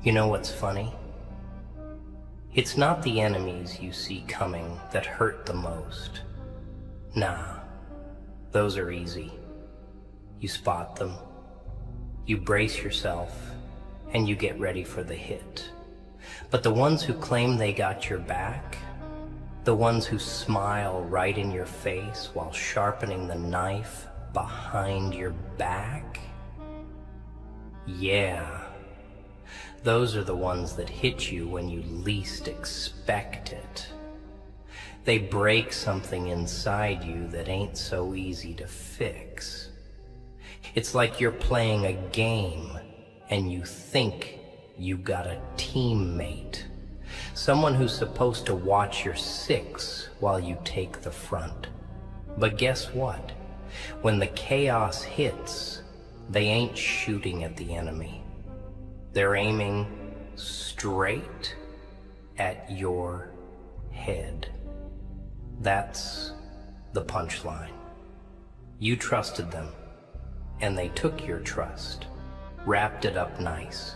You know what's funny? It's not the enemies you see coming that hurt the most. Nah, those are easy. You spot them, you brace yourself, and you get ready for the hit. But the ones who claim they got your back, the ones who smile right in your face while sharpening the knife behind your back, yeah, those are the ones that hit you when you least expect it. They break something inside you that ain't so easy to fix. It's like you're playing a game and you think you got a teammate, someone who's supposed to watch your six while you take the front. But guess what? When the chaos hits, they ain't shooting at the enemy. They're aiming straight at your head. That's the punchline. You trusted them, and they took your trust, wrapped it up nice,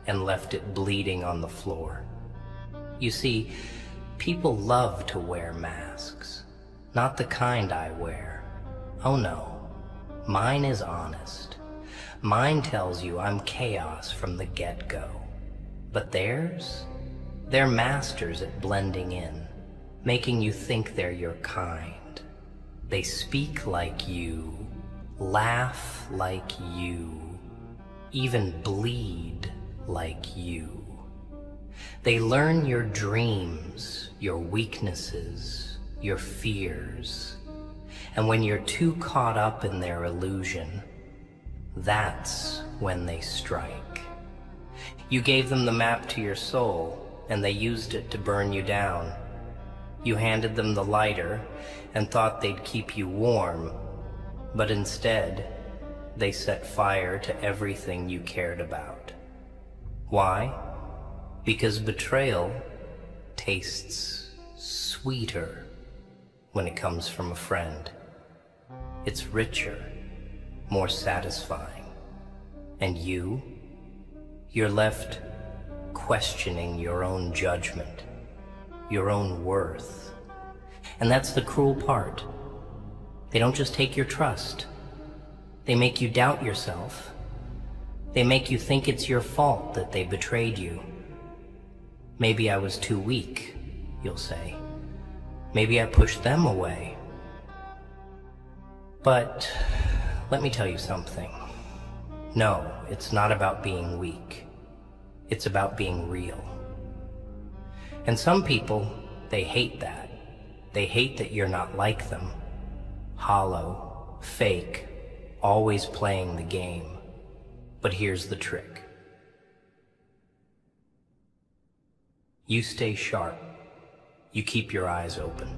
and left it bleeding on the floor. You see, people love to wear masks, not the kind I wear. Oh no, mine is honest. Mine tells you I'm chaos from the get-go. But theirs? They're masters at blending in, making you think they're your kind. They speak like you, laugh like you, even bleed like you. They learn your dreams, your weaknesses, your fears. And when you're too caught up in their illusion, that's when they strike. You gave them the map to your soul, and they used it to burn you down. You handed them the lighter and thought they'd keep you warm, but instead, they set fire to everything you cared about. Why? Because betrayal tastes sweeter when it comes from a friend. It's richer, more satisfying. And you're left questioning your own judgment, your own worth. And that's the cruel part. They don't just take your trust. They make you doubt yourself. They make you think it's your fault that they betrayed you. Maybe I was too weak, you'll say. Maybe I pushed them away. But let me tell you something. No, it's not about being weak. It's about being real. And some people, they hate that. They hate that you're not like them. Hollow, fake, always playing the game. But here's the trick. You stay sharp. You keep your eyes open.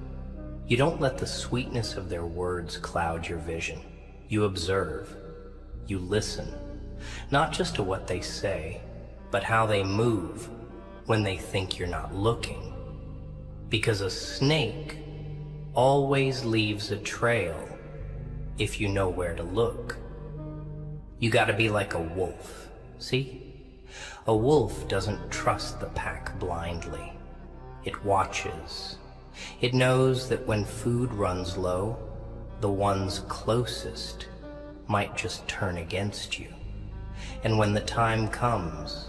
You don't let the sweetness of their words cloud your vision. You observe. You listen. Not just to what they say, but how they move when they think you're not looking. Because a snake always leaves a trail if you know where to look. You gotta be like a wolf, see? A wolf doesn't trust the pack blindly. It watches. It knows that when food runs low, the ones closest might just turn against you. And when the time comes,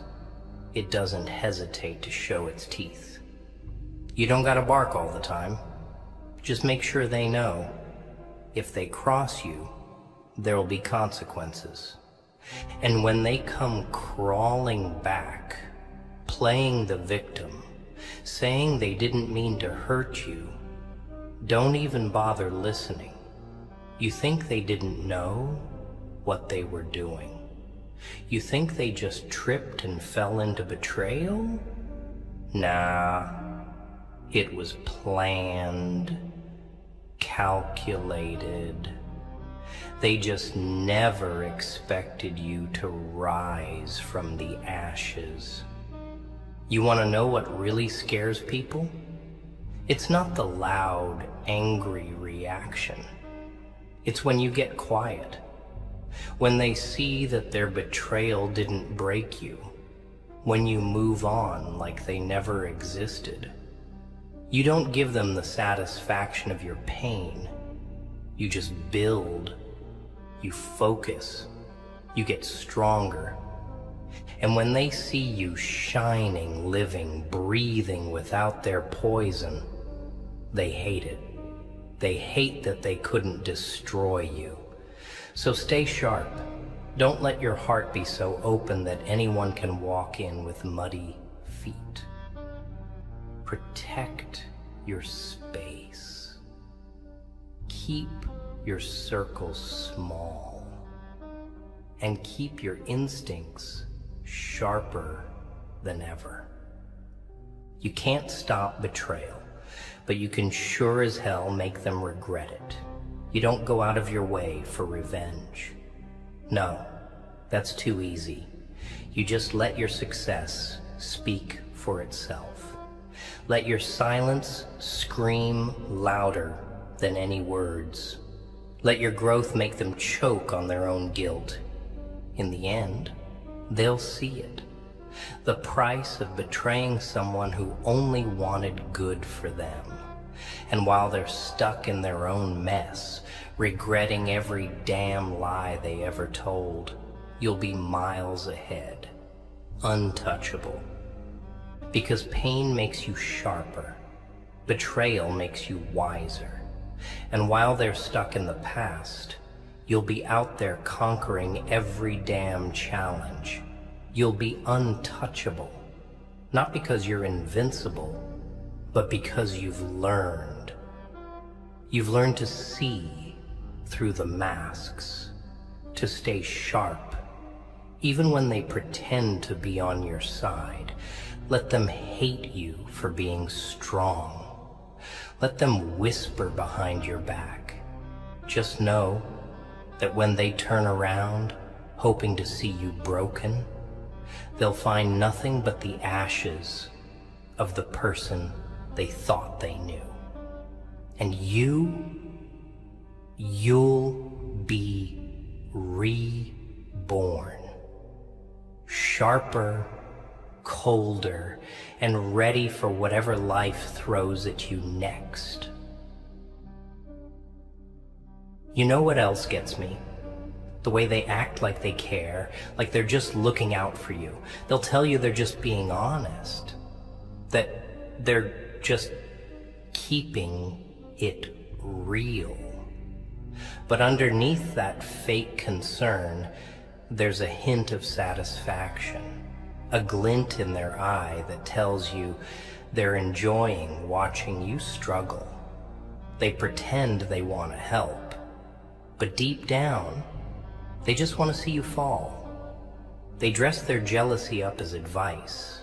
it doesn't hesitate to show its teeth. You don't gotta bark all the time. Just make sure they know. If they cross you, there'll be consequences. And when they come crawling back, playing the victim, saying they didn't mean to hurt you, don't even bother listening. You think they didn't know what they were doing? You think they just tripped and fell into betrayal? Nah, it was planned, calculated. They just never expected you to rise from the ashes. You want to know what really scares people? It's not the loud, angry reaction. It's when you get quiet. When they see that their betrayal didn't break you, when you move on like they never existed. You don't give them the satisfaction of your pain. You just build, you focus, you get stronger. And when they see you shining, living, breathing without their poison, they hate it. They hate that they couldn't destroy you. So stay sharp. Don't let your heart be so open that anyone can walk in with muddy feet. Protect your space. Keep your circles small. And keep your instincts sharper than ever. You can't stop betrayal, but you can sure as hell make them regret it. You don't go out of your way for revenge. No, that's too easy. You just let your success speak for itself. Let your silence scream louder than any words. Let your growth make them choke on their own guilt. In the end, they'll see it. The price of betraying someone who only wanted good for them. And while they're stuck in their own mess, regretting every damn lie they ever told, you'll be miles ahead, untouchable. Because pain makes you sharper, betrayal makes you wiser. And while they're stuck in the past, you'll be out there conquering every damn challenge. You'll be untouchable, not because you're invincible, but because you've learned. You've learned to see through the masks, to stay sharp, even when they pretend to be on your side. Let them hate you for being strong. Let them whisper behind your back. Just know that when they turn around, hoping to see you broken, they'll find nothing but the ashes of the person they thought they knew. And you'll be reborn. Sharper, colder, and ready for whatever life throws at you next. You know what else gets me? The way they act like they care, like they're just looking out for you. They'll tell you they're just being honest, that they're just keeping it real. But underneath that fake concern, there's a hint of satisfaction, a glint in their eye that tells you they're enjoying watching you struggle. They pretend they want to help, but deep down, they just want to see you fall. They dress their jealousy up as advice,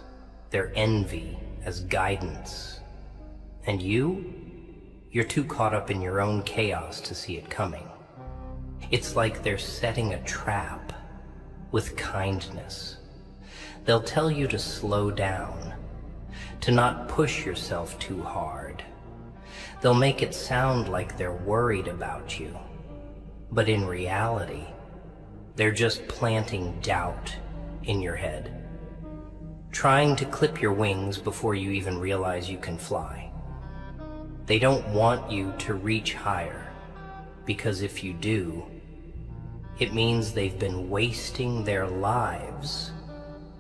their envy as guidance. And you're too caught up in your own chaos to see it coming. It's like they're setting a trap with kindness. They'll tell you to slow down, to not push yourself too hard. They'll make it sound like they're worried about you, but in reality, they're just planting doubt in your head, trying to clip your wings before you even realize you can fly. They don't want you to reach higher, because if you do, it means they've been wasting their lives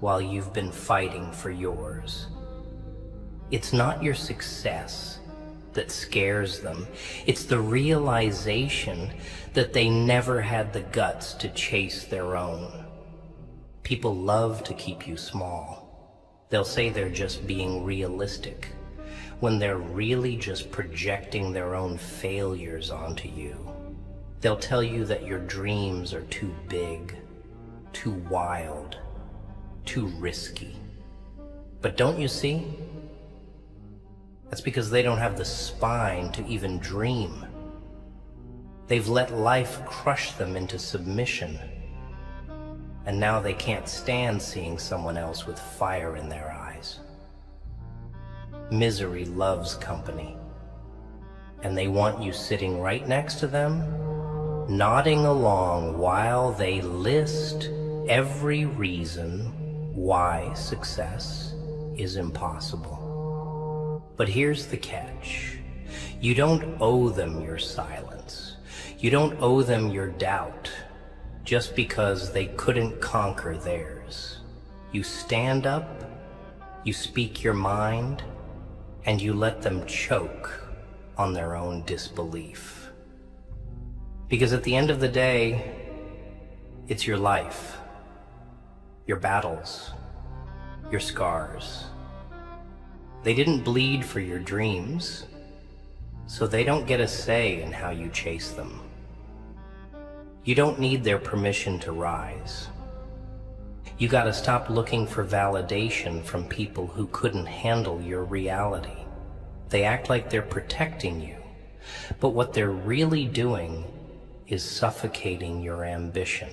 while you've been fighting for yours. It's not your success that scares them. It's the realization that they never had the guts to chase their own. People love to keep you small. They'll say they're just being realistic, when they're really just projecting their own failures onto you. They'll tell you that your dreams are too big, too wild, too risky. But don't you see? That's because they don't have the spine to even dream. They've let life crush them into submission. And now they can't stand seeing someone else with fire in their eyes. Misery loves company. And they want you sitting right next to them, nodding along while they list every reason why success is impossible. But here's the catch. You don't owe them your silence. You don't owe them your doubt just because they couldn't conquer theirs. You stand up, you speak your mind, and you let them choke on their own disbelief. Because at the end of the day, it's your life, your battles, your scars. They didn't bleed for your dreams, so they don't get a say in how you chase them. You don't need their permission to rise. You gotta stop looking for validation from people who couldn't handle your reality. They act like they're protecting you, but what they're really doing is suffocating your ambition.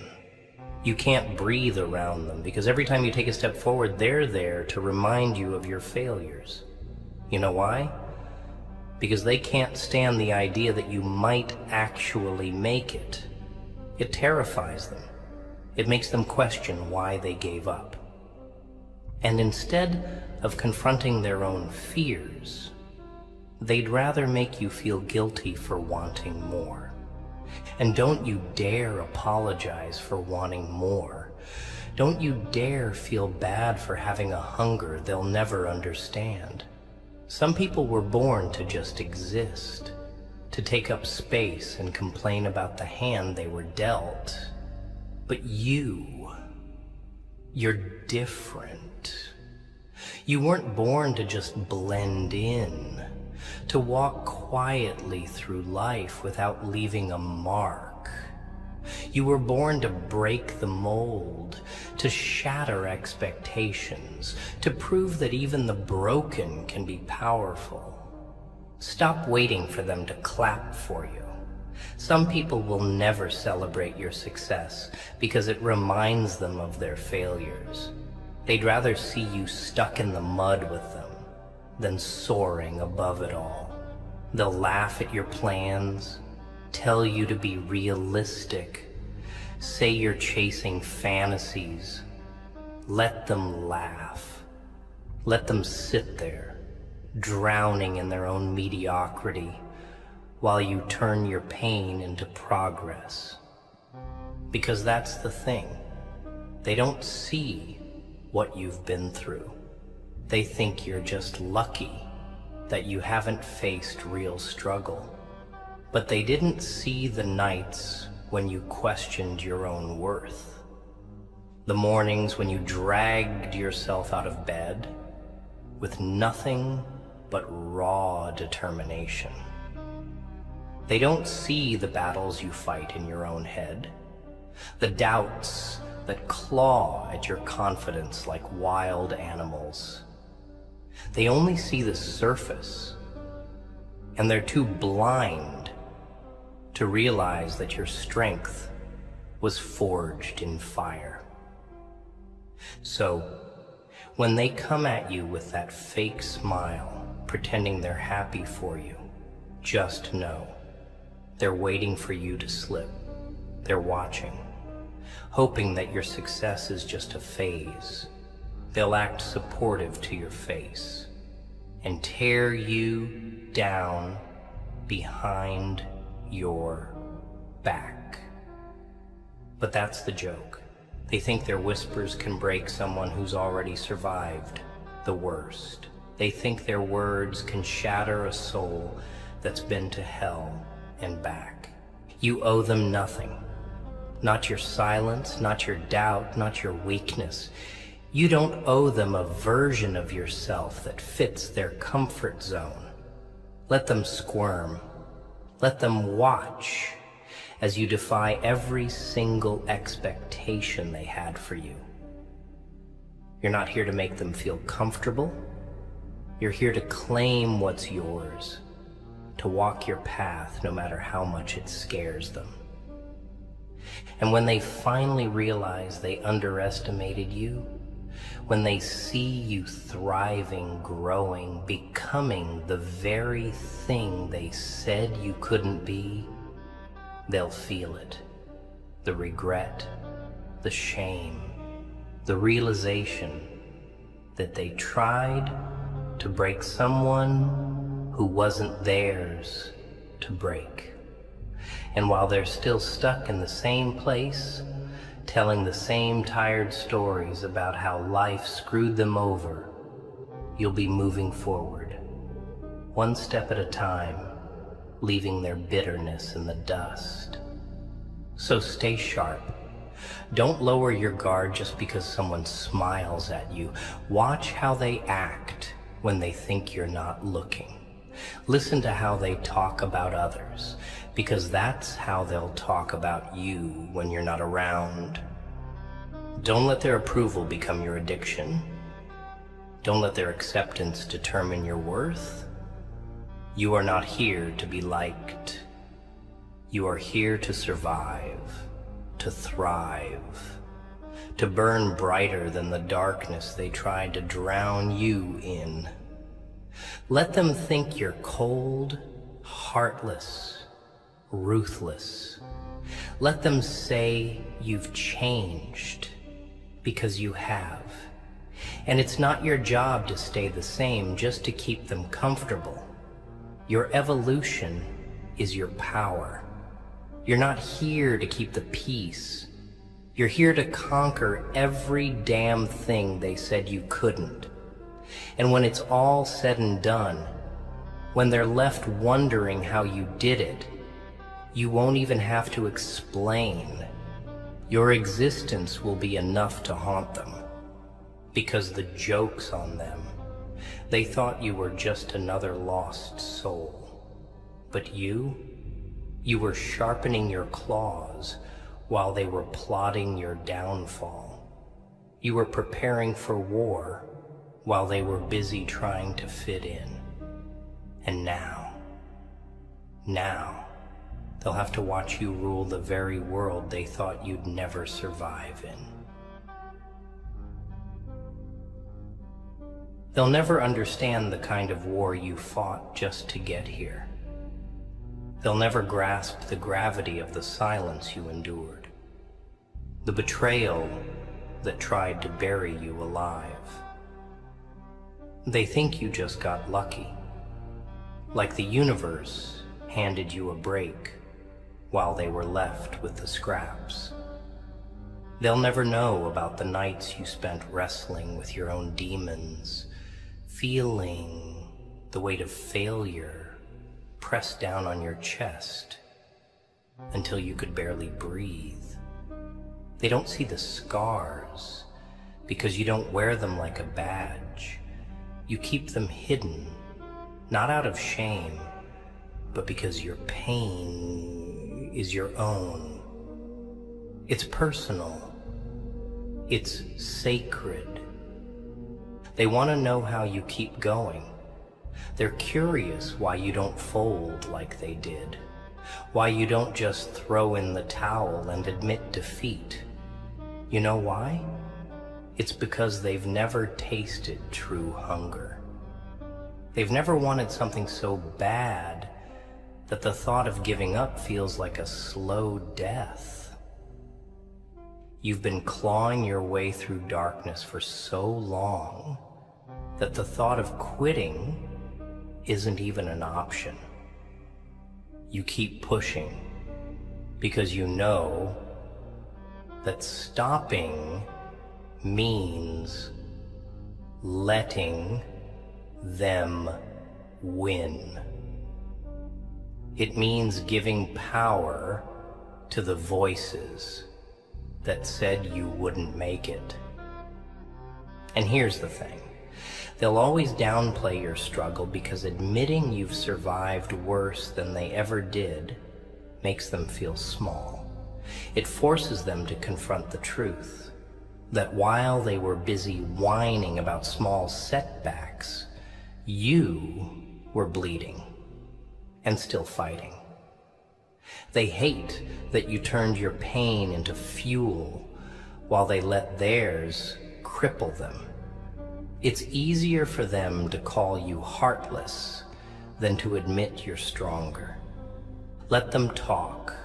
You can't breathe around them because every time you take a step forward, they're there to remind you of your failures. You know why? Because they can't stand the idea that you might actually make it. It terrifies them. It makes them question why they gave up. And instead of confronting their own fears, they'd rather make you feel guilty for wanting more. And don't you dare apologize for wanting more. Don't you dare feel bad for having a hunger they'll never understand. Some people were born to just exist, to take up space and complain about the hand they were dealt. But you're different. You weren't born to just blend in, to walk quietly through life without leaving a mark. You were born to break the mold, to shatter expectations, to prove that even the broken can be powerful. Stop waiting for them to clap for you. Some people will never celebrate your success because it reminds them of their failures. They'd rather see you stuck in the mud with them than soaring above it all. They'll laugh at your plans, tell you to be realistic, say you're chasing fantasies. Let them laugh. Let them sit there, drowning in their own mediocrity, while you turn your pain into progress. Because that's the thing. They don't see what you've been through. They think you're just lucky that you haven't faced real struggle. But they didn't see the nights when you questioned your own worth. The mornings when you dragged yourself out of bed with nothing but raw determination. They don't see the battles you fight in your own head, the doubts that claw at your confidence like wild animals. They only see the surface, and they're too blind to realize that your strength was forged in fire. So, when they come at you with that fake smile, pretending they're happy for you, just know they're waiting for you to slip. They're watching, hoping that your success is just a phase. They'll act supportive to your face and tear you down behind your back. But that's the joke. They think their whispers can break someone who's already survived the worst. They think their words can shatter a soul that's been to hell and back. You owe them nothing. Not your silence, not your doubt, not your weakness. You don't owe them a version of yourself that fits their comfort zone. Let them squirm. Let them watch as you defy every single expectation they had for you. You're not here to make them feel comfortable. You're here to claim what's yours, to walk your path no matter how much it scares them. And when they finally realize they underestimated you, when they see you thriving, growing, becoming the very thing they said you couldn't be, they'll feel it. The regret, the shame, The realization that they tried to break someone who wasn't theirs to break. And while they're still stuck in the same place, telling the same tired stories about how life screwed them over, you'll be moving forward, one step at a time, leaving their bitterness in the dust. So stay sharp. Don't lower your guard just because someone smiles at you. Watch how they act when they think you're not looking. Listen to how they talk about others, because that's how they'll talk about you when you're not around. Don't let their approval become your addiction. Don't let their acceptance determine your worth. You are not here to be liked. You are here to survive, to thrive, to burn brighter than the darkness they tried to drown you in. Let them think you're cold, heartless, ruthless. Let them say you've changed, because you have. And it's not your job to stay the same just to keep them comfortable. Your evolution is your power. You're not here to keep the peace. You're here to conquer every damn thing they said you couldn't. And when it's all said and done, when they're left wondering how you did it, you won't even have to explain. Your existence will be enough to haunt them, because the joke's on them. They thought you were just another lost soul. But you were sharpening your claws while they were plotting your downfall. You were preparing for war while they were busy trying to fit in. And now, they'll have to watch you rule the very world they thought you'd never survive in. They'll never understand the kind of war you fought just to get here. They'll never grasp the gravity of the silence you endured, the betrayal that tried to bury you alive. They think you just got lucky, like the universe handed you a break while they were left with the scraps. They'll never know about the nights you spent wrestling with your own demons, feeling the weight of failure pressed down on your chest until you could barely breathe. They don't see the scars because you don't wear them like a badge. You keep them hidden, not out of shame, but because your pain is your own. It's personal. It's sacred. They want to know how you keep going. They're curious why you don't fold like they did, why you don't just throw in the towel and admit defeat. You know why? It's because they've never tasted true hunger. They've never wanted something so bad that the thought of giving up feels like a slow death. You've been clawing your way through darkness for so long that the thought of quitting isn't even an option. You keep pushing because you know that stopping means letting them win. It means giving power to the voices that said you wouldn't make it. And here's the thing. They'll always downplay your struggle because admitting you've survived worse than they ever did makes them feel small. It forces them to confront the truth, that while they were busy whining about small setbacks, you were bleeding and still fighting. They hate that you turned your pain into fuel while they let theirs cripple them. It's easier for them to call you heartless than to admit you're stronger. Let them talk.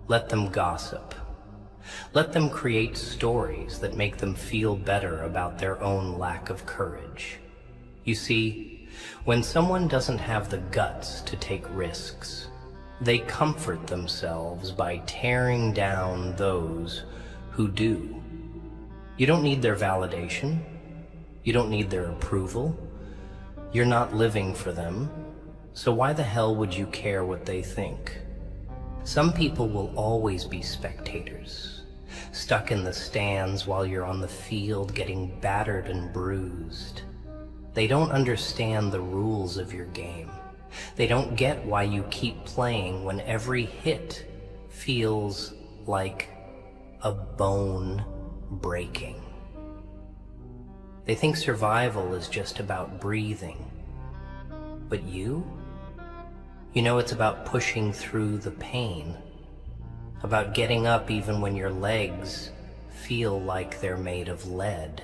Let them gossip. Let them create stories that make them feel better about their own lack of courage. You see, when someone doesn't have the guts to take risks, they comfort themselves by tearing down those who do. You don't need their validation. You don't need their approval. You're not living for them, so why the hell would you care what they think? Some people will always be spectators, stuck in the stands while you're on the field getting battered and bruised. They don't understand the rules of your game. They don't get why you keep playing when every hit feels like a bone breaking. They think survival is just about breathing. But you know it's about pushing through the pain, about getting up even when your legs feel like they're made of lead.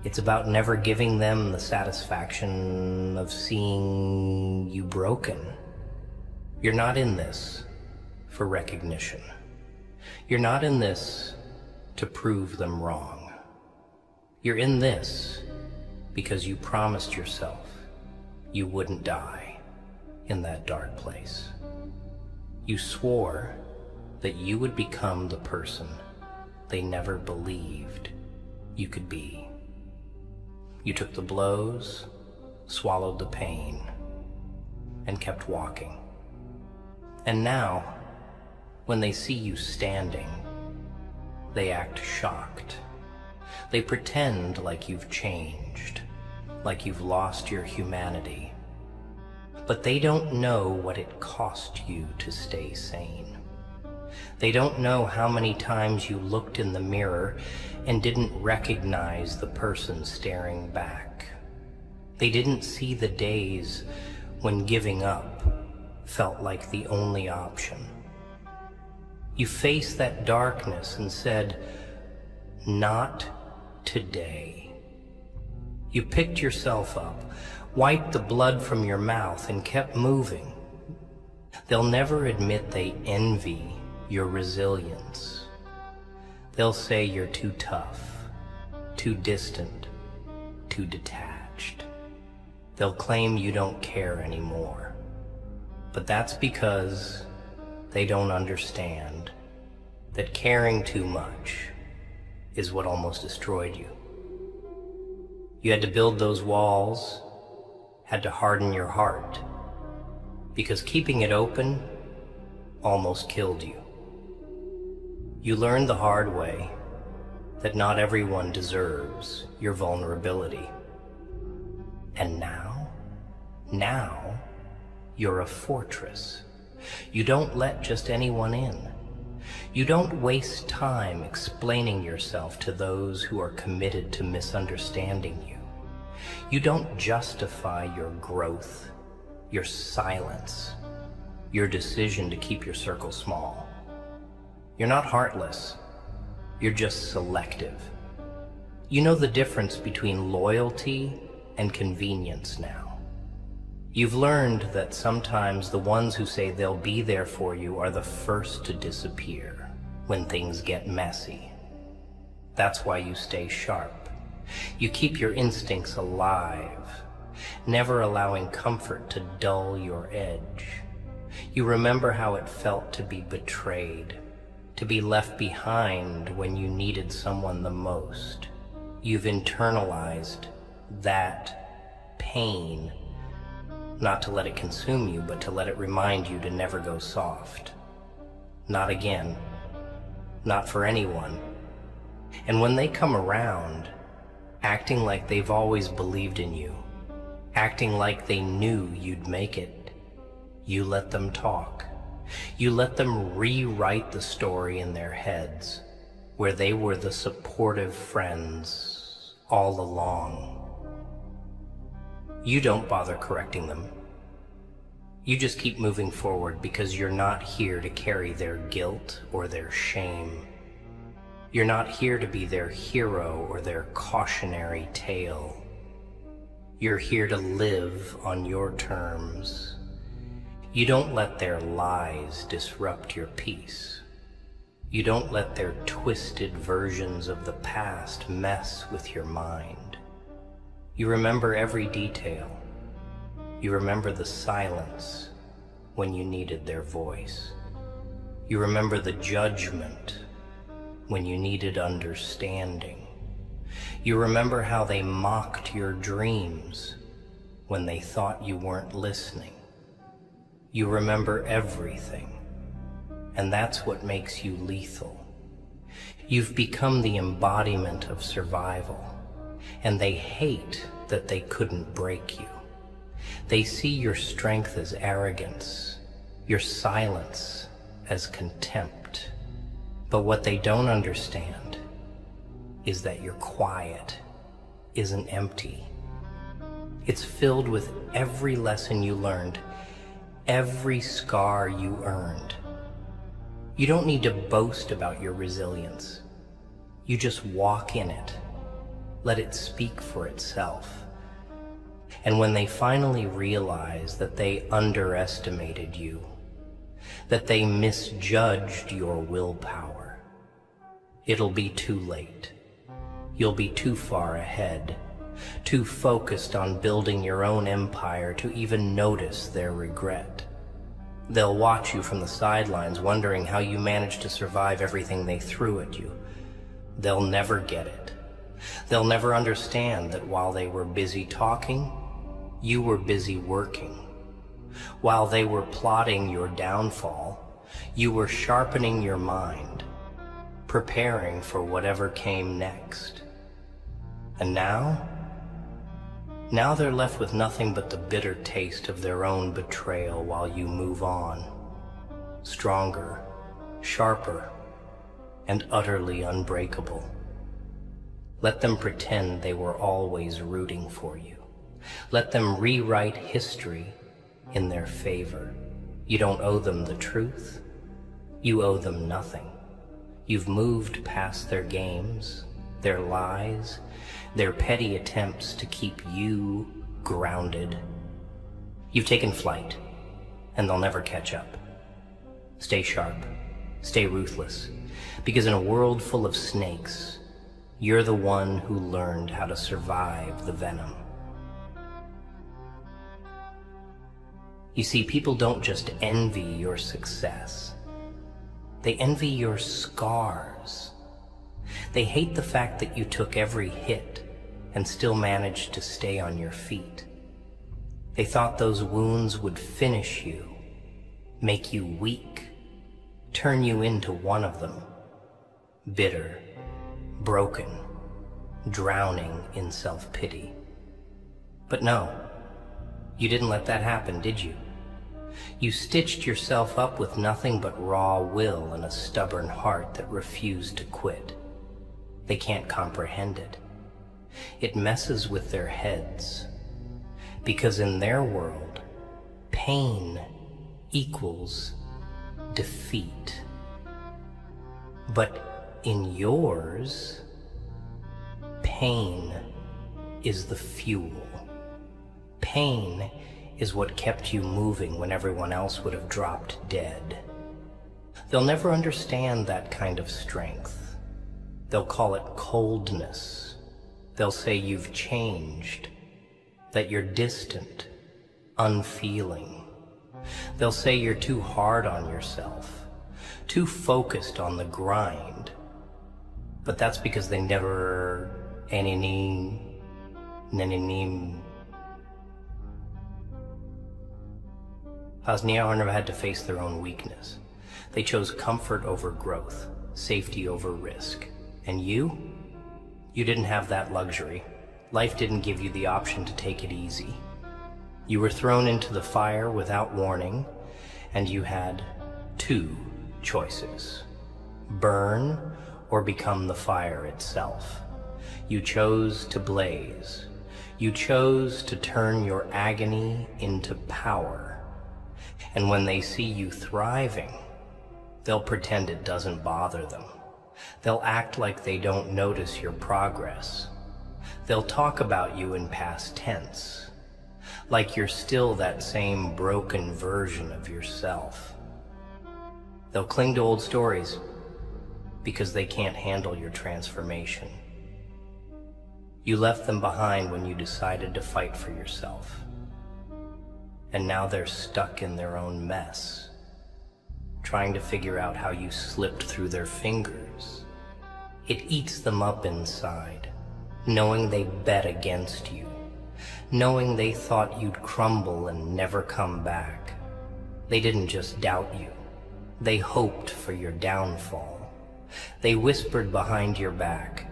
It's about never giving them the satisfaction of seeing you broken. You're not in this for recognition. You're not in this to prove them wrong. You're in this because you promised yourself you wouldn't die in that dark place. You swore that you would become the person they never believed you could be. You took the blows, swallowed the pain, and kept walking. And now, when they see you standing, they act shocked. They pretend like you've changed, like you've lost your humanity. But they don't know what it cost you to stay sane. They don't know how many times you looked in the mirror and didn't recognize the person staring back. They didn't see the days when giving up felt like the only option. You faced that darkness and said, "Not today." You picked yourself up, wiped the blood from your mouth, and kept moving. They'll never admit they envy your resilience. They'll say you're too tough, too distant, too detached. They'll claim you don't care anymore. But that's because they don't understand that caring too much is what almost destroyed you. You had to build those walls, had to harden your heart, because keeping it open almost killed you. You learned the hard way that not everyone deserves your vulnerability. And now you're a fortress. You don't let just anyone in. You don't waste time explaining yourself to those who are committed to misunderstanding you. You don't justify your growth, your silence, your decision to keep your circle small. You're not heartless. You're just selective. You know the difference between loyalty and convenience now. You've learned that sometimes the ones who say they'll be there for you are the first to disappear when things get messy. That's why you stay sharp. You keep your instincts alive, never allowing comfort to dull your edge. You remember how it felt to be betrayed, to be left behind when you needed someone the most. You've internalized that pain, not to let it consume you, but to let it remind you to never go soft. Not again. Not for anyone. And when they come around, acting like they've always believed in you, acting like they knew you'd make it, you let them talk. You let them rewrite the story in their heads, where they were the supportive friends all along. You don't bother correcting them. You just keep moving forward because you're not here to carry their guilt or their shame. You're not here to be their hero or their cautionary tale. You're here to live on your terms. You don't let their lies disrupt your peace. You don't let their twisted versions of the past mess with your mind. You remember every detail. You remember the silence when you needed their voice. You remember the judgment when you needed understanding. You remember how they mocked your dreams when they thought you weren't listening. You remember everything, and that's what makes you lethal. You've become the embodiment of survival, and they hate that they couldn't break you. They see your strength as arrogance, your silence as contempt. But what they don't understand is that your quiet isn't empty. It's filled with every lesson you learned, every scar you earned. You don't need to boast about your resilience. You just walk in it. Let it speak for itself. And when they finally realize that they underestimated you, that they misjudged your willpower, it'll be too late. You'll be too far ahead, too focused on building your own empire to even notice their regret. They'll watch you from the sidelines, wondering how you managed to survive everything they threw at you. They'll never get it. They'll never understand that while they were busy talking, you were busy working. While they were plotting your downfall, you were sharpening your mind, preparing for whatever came next. And now they're left with nothing but the bitter taste of their own betrayal while you move on, stronger, sharper, and utterly unbreakable. Let them pretend they were always rooting for you. Let them rewrite history in their favor. You don't owe them the truth. You owe them nothing. You've moved past their games, their lies, their petty attempts to keep you grounded. You've taken flight, and they'll never catch up. Stay sharp, stay ruthless, because in a world full of snakes, you're the one who learned how to survive the venom. You see, people don't just envy your success. They envy your scars. They hate the fact that you took every hit and still managed to stay on your feet. They thought those wounds would finish you, make you weak, turn you into one of them, bitter, broken, drowning in self-pity. But no, you didn't let that happen, did you? You stitched yourself up with nothing but raw will and a stubborn heart that refused to quit. They can't comprehend it. It messes with their heads, because in their world, pain equals defeat. But in yours, pain is the fuel. Pain is what kept you moving when everyone else would have dropped dead. They'll never understand that kind of strength. They'll call it coldness. They'll say you've changed, that you're distant, unfeeling. They'll say you're too hard on yourself, too focused on the grind. But that's because they never Hasnia never had to face their own weakness. They chose comfort over growth, safety over risk. And you didn't have that luxury. Life didn't give you the option to take it easy. You were thrown into the fire without warning, and you had two choices: burn or become the fire itself. You chose to blaze. You chose to turn your agony into power. And when they see you thriving, they'll pretend it doesn't bother them. They'll act like they don't notice your progress. They'll talk about you in past tense, like you're still that same broken version of yourself. They'll cling to old stories, because they can't handle your transformation. You left them behind when you decided to fight for yourself. And now they're stuck in their own mess, trying to figure out how you slipped through their fingers. It eats them up inside, knowing they bet against you, knowing they thought you'd crumble and never come back. They didn't just doubt you, they hoped for your downfall. They whispered behind your back,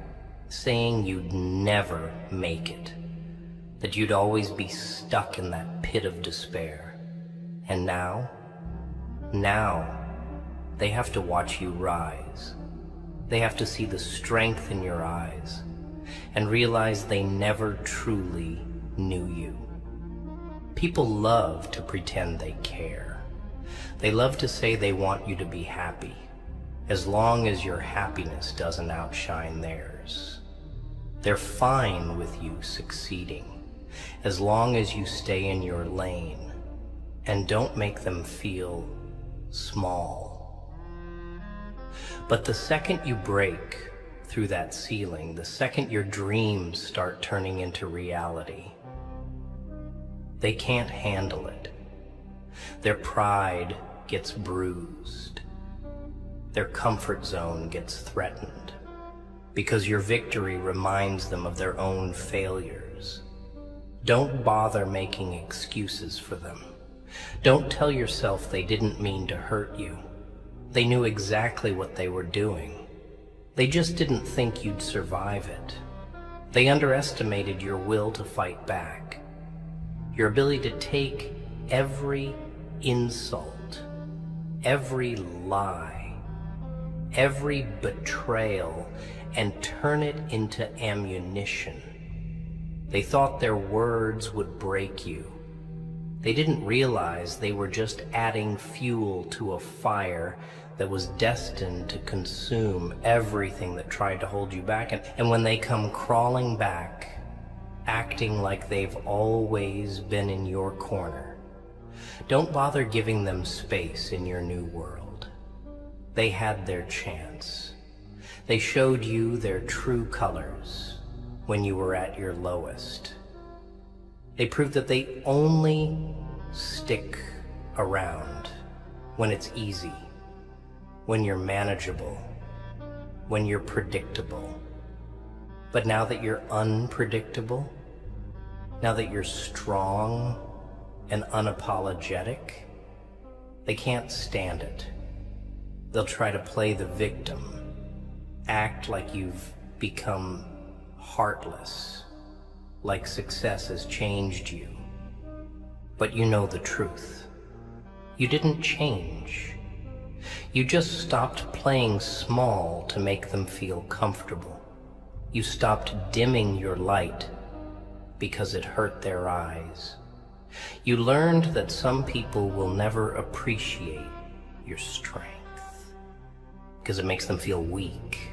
saying you'd never make it, that you'd always be stuck in that pit of despair. And now, they have to watch you rise. They have to see the strength in your eyes and realize they never truly knew you. People love to pretend they care. They love to say they want you to be happy, as long as your happiness doesn't outshine theirs. They're fine with you succeeding, as long as you stay in your lane and don't make them feel small. But the second you break through that ceiling, the second your dreams start turning into reality, they can't handle it. Their pride gets bruised. Their comfort zone gets threatened, because your victory reminds them of their own failures. Don't bother making excuses for them. Don't tell yourself they didn't mean to hurt you. They knew exactly what they were doing. They just didn't think you'd survive it. They underestimated your will to fight back, your ability to take every insult, every lie, every betrayal, and turn it into ammunition. They thought their words would break you. They didn't realize they were just adding fuel to a fire that was destined to consume everything that tried to hold you back. And when they come crawling back, acting like they've always been in your corner, don't bother giving them space in your new world. They had their chance. They showed you their true colors when you were at your lowest. They proved that they only stick around when it's easy, when you're manageable, when you're predictable. But now that you're unpredictable, now that you're strong and unapologetic, they can't stand it. They'll try to play the victim, act like you've become heartless, like success has changed you. But you know the truth. You didn't change. You just stopped playing small to make them feel comfortable. You stopped dimming your light because it hurt their eyes. You learned that some people will never appreciate your strength because it makes them feel weak.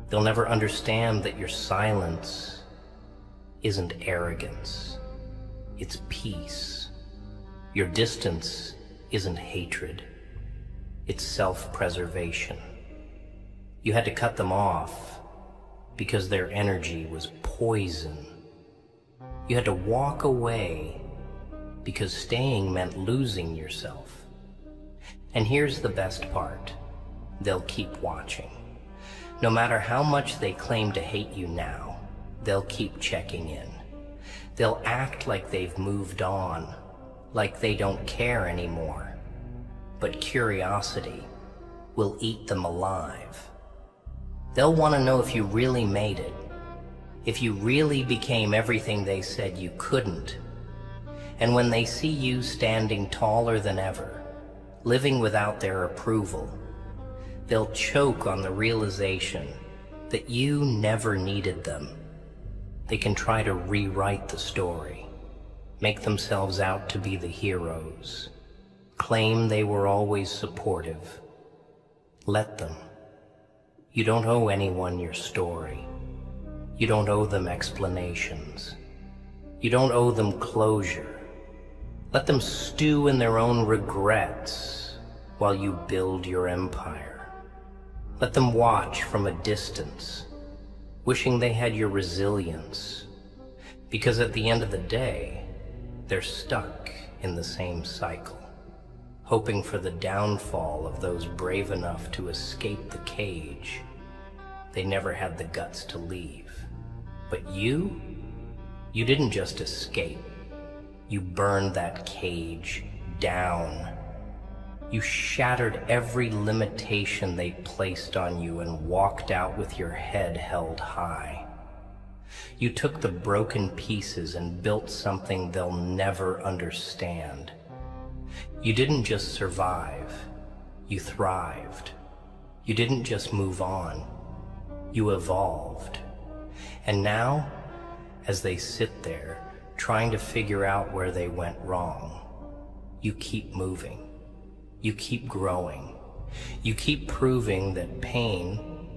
They'll never understand that your silence isn't arrogance, it's peace. Your distance isn't hatred, it's self-preservation. You had to cut them off because their energy was poison. You had to walk away because staying meant losing yourself. And here's the best part. They'll keep watching. No matter how much they claim to hate you now, they'll keep checking in. They'll act like they've moved on, like they don't care anymore. But curiosity will eat them alive. They'll want to know if you really made it, if you really became everything they said you couldn't. And when they see you standing taller than ever, living without their approval, they'll choke on the realization that you never needed them. They can try to rewrite the story, make themselves out to be the heroes, claim they were always supportive. Let them. You don't owe anyone your story. You don't owe them explanations. You don't owe them closure. Let them stew in their own regrets while you build your empire. Let them watch from a distance, wishing they had your resilience, because at the end of the day, they're stuck in the same cycle, hoping for the downfall of those brave enough to escape the cage they never had the guts to leave. But you didn't just escape. You burned that cage down. You shattered every limitation they placed on you and walked out with your head held high. You took the broken pieces and built something they'll never understand. You didn't just survive, you thrived. You didn't just move on, you evolved. And now, as they sit there, trying to figure out where they went wrong, you keep moving, you keep growing, you keep proving that pain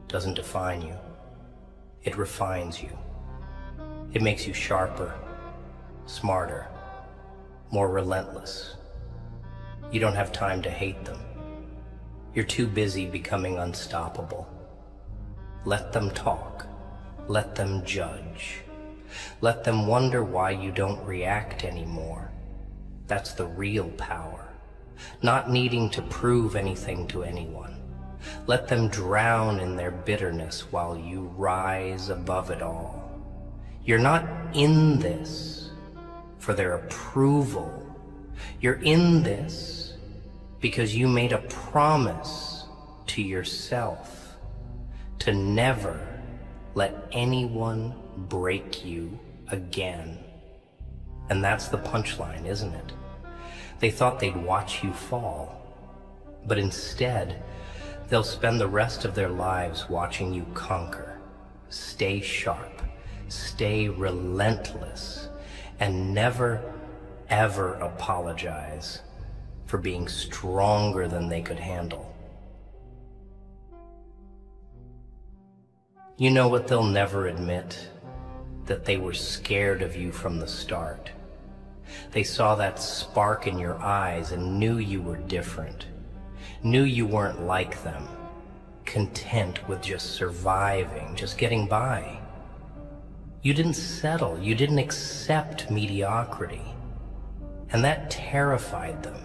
doesn't define you. It refines you. It makes you sharper, smarter, more relentless. You don't have time to hate them. You're too busy becoming unstoppable. Let them talk. Let them judge. Let them wonder why you don't react anymore. That's the real power. Not needing to prove anything to anyone. Let them drown in their bitterness while you rise above it all. You're not in this for their approval. You're in this because you made a promise to yourself to never let anyone break you again. And that's the punchline, isn't it? They thought they'd watch you fall, but instead, they'll spend the rest of their lives watching you conquer. Stay sharp, stay relentless, and never, ever apologize for being stronger than they could handle. You know what they'll never admit? That they were scared of you from the start. They saw that spark in your eyes and knew you were different. Knew you weren't like them, content with just surviving, just getting by. You didn't settle, you didn't accept mediocrity. And that terrified them,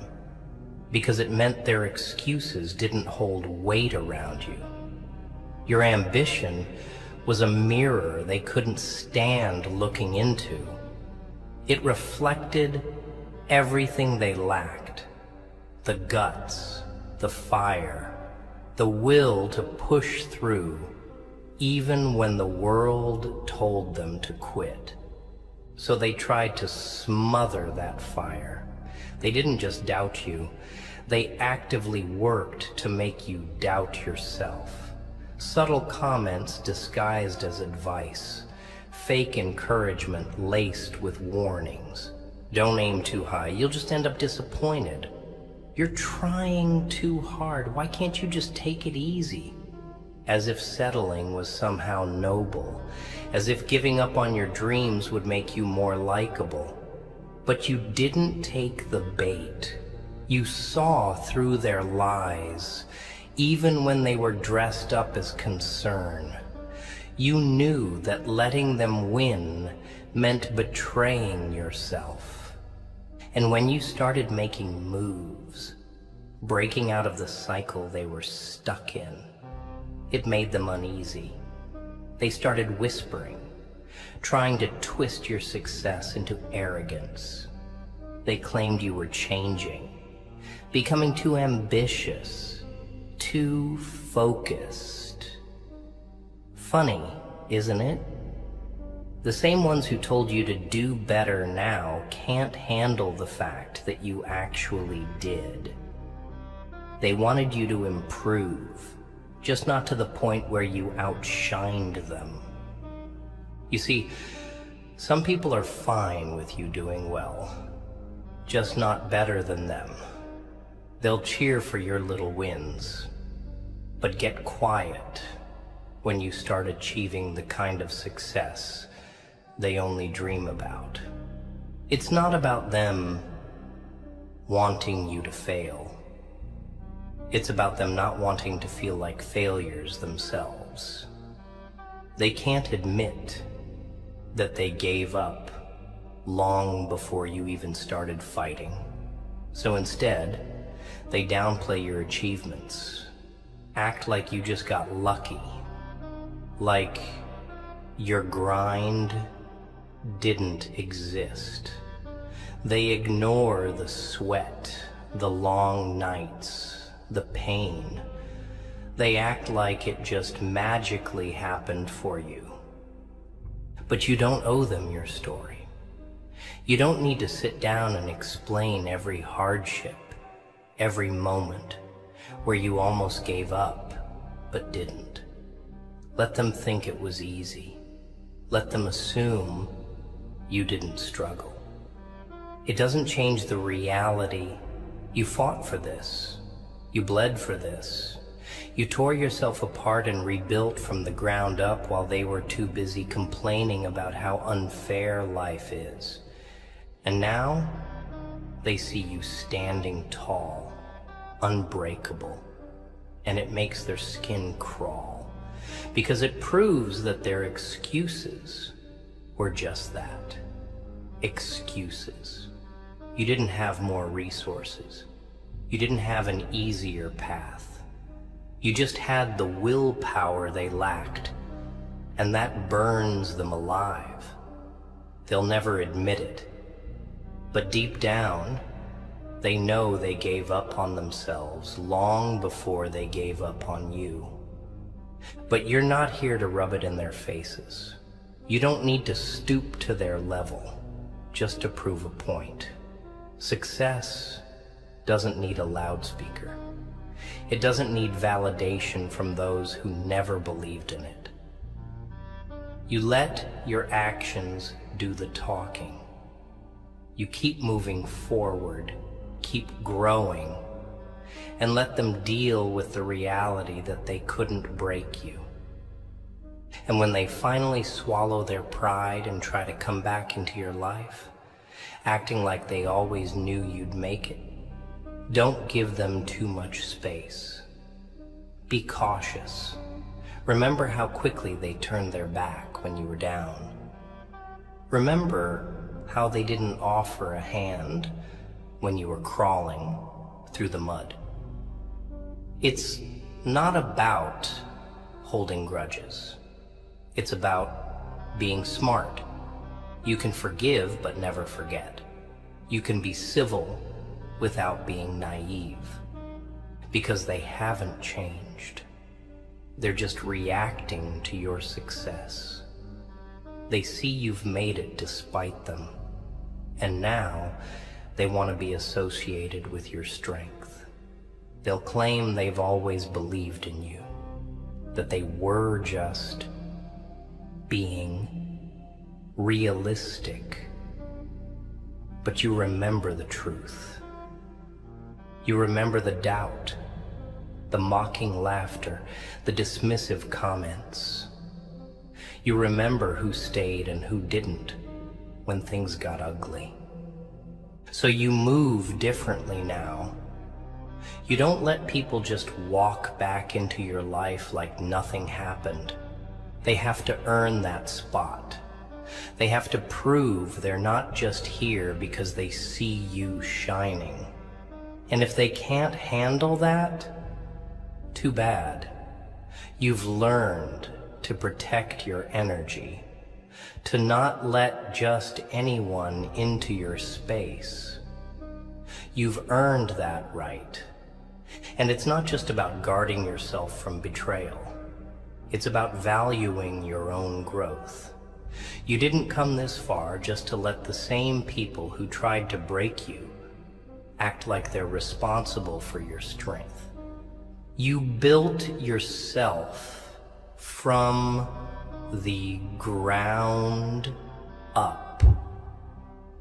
because it meant their excuses didn't hold weight around you. Your ambition was a mirror they couldn't stand looking into. It reflected everything they lacked: the guts, the fire, the will to push through, even when the world told them to quit. So they tried to smother that fire. They didn't just doubt you, they actively worked to make you doubt yourself. Subtle comments disguised as advice, fake encouragement laced with warnings. Don't aim too high, you'll just end up disappointed. You're trying too hard, why can't you just take it easy? As if settling was somehow noble, as if giving up on your dreams would make you more likable. But you didn't take the bait. You saw through their lies, even when they were dressed up as concern. You knew that letting them win meant betraying yourself. And when you started making moves, breaking out of the cycle they were stuck in, it made them uneasy. They started whispering, trying to twist your success into arrogance. They claimed you were changing, becoming too ambitious, too focused. Funny, isn't it? The same ones who told you to do better now can't handle the fact that you actually did. They wanted you to improve, just not to the point where you outshined them. You see, some people are fine with you doing well, just not better than them. They'll cheer for your little wins, but get quiet when you start achieving the kind of success they only dream about. It's not about them wanting you to fail. It's about them not wanting to feel like failures themselves. They can't admit that they gave up long before you even started fighting. So instead, they downplay your achievements, act like you just got lucky, like your grind didn't exist. They ignore the sweat, the long nights, the pain. They act like it just magically happened for you. But you don't owe them your story. You don't need to sit down and explain every hardship, every moment where you almost gave up, but didn't. Let them think it was easy. Let them assume you didn't struggle. It doesn't change the reality. You fought for this. You bled for this. You tore yourself apart and rebuilt from the ground up while they were too busy complaining about how unfair life is. And now, they see you standing tall, unbreakable, and it makes their skin crawl, because it proves that their excuses were just that, excuses. You didn't have more resources. You didn't have an easier path. You just had the willpower they lacked, and that burns them alive. They'll never admit it, but deep down, they know they gave up on themselves long before they gave up on you. But you're not here to rub it in their faces. You don't need to stoop to their level just to prove a point. Success doesn't need a loudspeaker. It doesn't need validation from those who never believed in it. You let your actions do the talking. You keep moving forward, keep growing, and let them deal with the reality that they couldn't break you. And when they finally swallow their pride and try to come back into your life, acting like they always knew you'd make it, don't give them too much space. Be cautious. Remember how quickly they turned their back when you were down. Remember how they didn't offer a hand when you were crawling through the mud. It's not about holding grudges. It's about being smart. You can forgive but never forget. You can be civil without being naive, because they haven't changed. They're just reacting to your success. They see you've made it despite them, and now they want to be associated with your strength. They'll claim they've always believed in you, that they were just being realistic. But you remember the truth. You remember the doubt, the mocking laughter, the dismissive comments. You remember who stayed and who didn't when things got ugly. So you move differently now. You don't let people just walk back into your life like nothing happened. They have to earn that spot. They have to prove they're not just here because they see you shining. And if they can't handle that, too bad. You've learned to protect your energy, to not let just anyone into your space. You've earned that right. And it's not just about guarding yourself from betrayal. It's about valuing your own growth. You didn't come this far just to let the same people who tried to break you act like they're responsible for your strength. You built yourself from the ground up.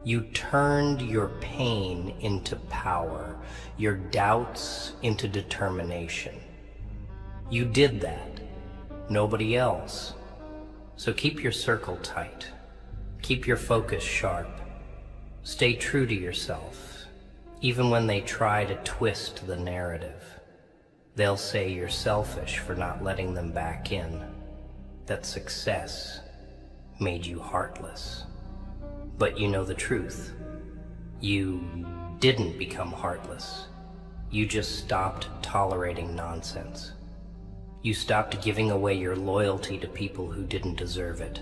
You turned your pain into power, your doubts into determination. You did that. Nobody else. So keep your circle tight. Keep your focus sharp. Stay true to yourself, even when they try to twist the narrative. They'll say you're selfish for not letting them back in, that success made you heartless. But you know the truth. You didn't become heartless. You just stopped tolerating nonsense. You stopped giving away your loyalty to people who didn't deserve it.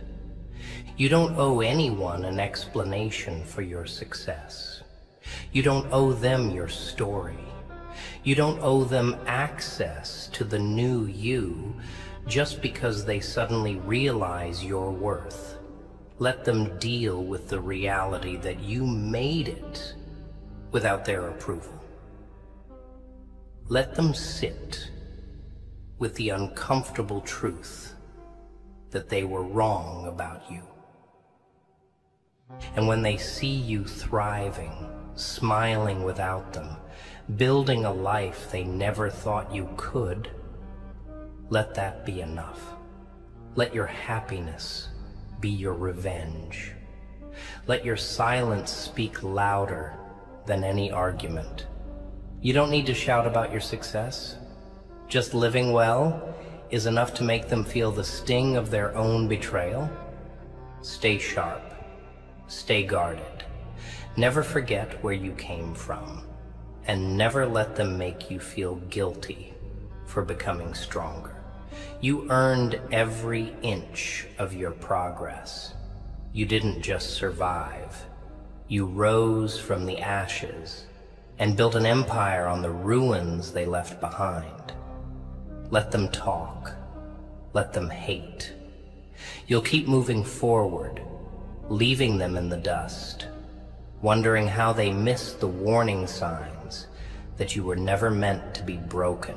You don't owe anyone an explanation for your success. You don't owe them your story. You don't owe them access to the new you just because they suddenly realize your worth. Let them deal with the reality that you made it without their approval. Let them sit with the uncomfortable truth that they were wrong about you. And when they see you thriving, smiling without them, building a life they never thought you could, let that be enough. Let your happiness be your revenge. Let your silence speak louder than any argument. You don't need to shout about your success. Just living well is enough to make them feel the sting of their own betrayal. Stay sharp. Stay guarded. Never forget where you came from, and never let them make you feel guilty for becoming stronger. You earned every inch of your progress. You didn't just survive. You rose from the ashes and built an empire on the ruins they left behind. Let them talk. Let them hate. You'll keep moving forward, leaving them in the dust, wondering how they missed the warning signs that you were never meant to be broken.